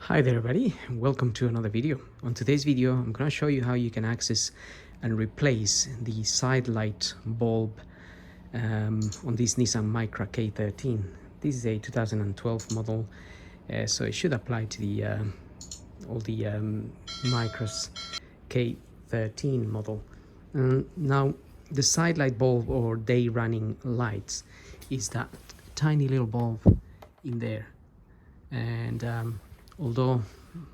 Hi there everybody, welcome to another video. On today's video I'm going to show you how you can access and replace the side light bulb on this Nissan Micra K13. This is a 2012 model, so it should apply to the all the Micras K13 model. Now the side light bulb or day running lights is that tiny little bulb in there, and although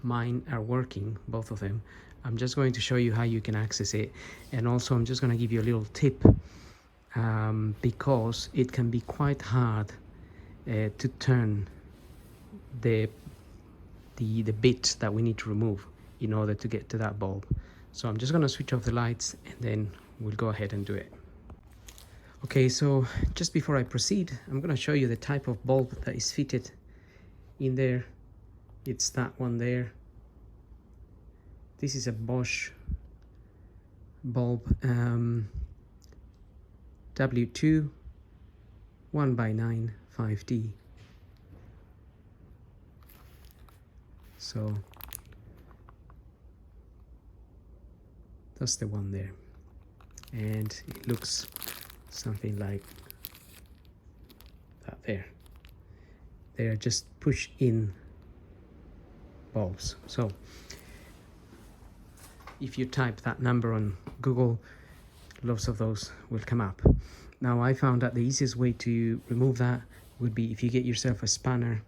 mine are working, both of them, I'm just going to show you how you can access it, and also I'm just going to give you a little tip because it can be quite hard to turn the bit that we need to remove in order to get to that bulb. So I'm just going to switch off the lights and then we'll go ahead and do it. Okay, so just before I proceed, I'm going to show you the type of bulb that is fitted in there. It's that one there. This is a Bosch bulb, W2 1x9 5D. So that's the one there, and it looks something like that there. They are just push in bulbs. So if you type that number on Google, lots of those will come up. Now I found that the easiest way to remove that would be if you get yourself a spanner,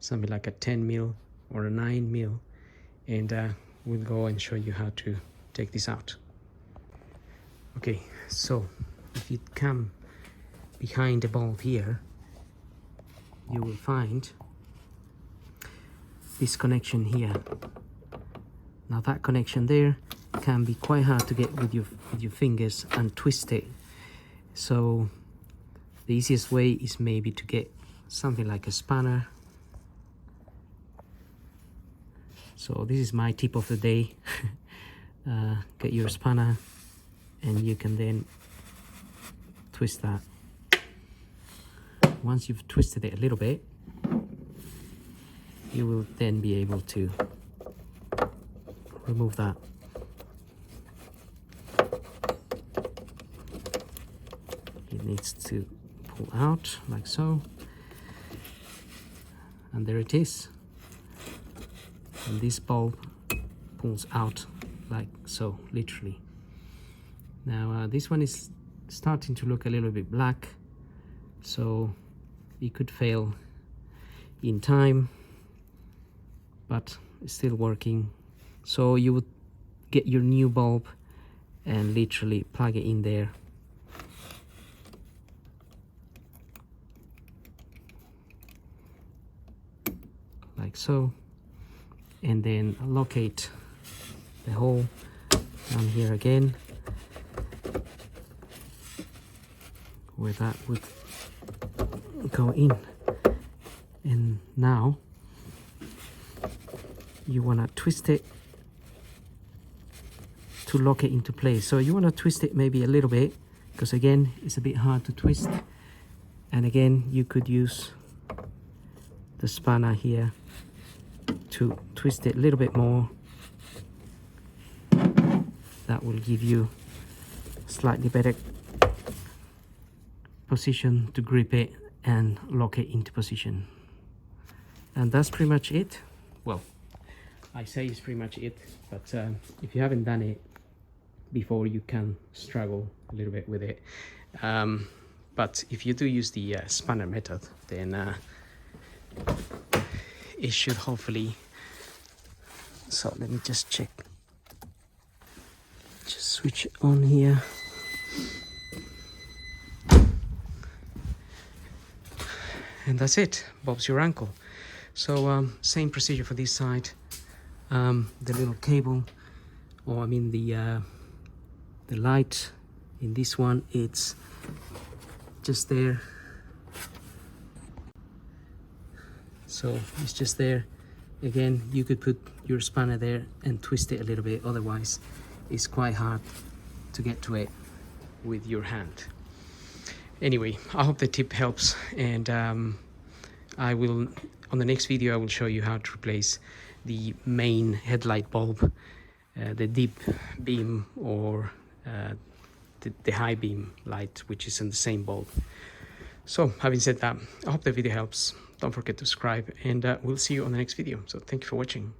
something like a 10mm or a 9mm, and we'll go and show you how to take this out. Okay, so if you come behind the bulb here, you will find this connection here. Now that connection there can be quite hard to get with your fingers and twist it. So the easiest way is maybe to get something like a spanner. So this is my tip of the day. Get your spanner and you can then twist that. Once you've twisted it a little bit, you will then be able to remove that. It needs to pull out like so, and there it is. And this bulb pulls out like so, literally. Now this one is starting to look a little bit black, so it could fail in time, but it's still working. So you would get your new bulb and literally plug it in there. Like so, and then locate the hole down here again, where that would go in. And now you want to twist it to lock it into place. So you want to twist it maybe a little bit, because again it's a bit hard to twist, and again you could use the spanner here to twist it a little bit more. That will give you a slightly better position to grip it and lock it into position. And that's pretty much it. Well, I say it's pretty much it, but if you haven't done it before, you can struggle a little bit with it. But if you do use the spanner method, then it should hopefully. So let me just check. Just switch it on here. And that's it. Bob's your uncle. So same procedure for this side. The little cable, or I mean the light in this one, it's just there. So it's just there. Again, you could put your spanner there and twist it a little bit, otherwise it's quite hard to get to it with your hand. Anyway, I hope the tip helps, and I will, on the next video I will show you how to replace the main headlight bulb, the deep beam, or the high beam light, which is in the same bulb. So having said that, I hope the video helps. Don't forget to subscribe, and we'll see you on the next video. So thank you for watching.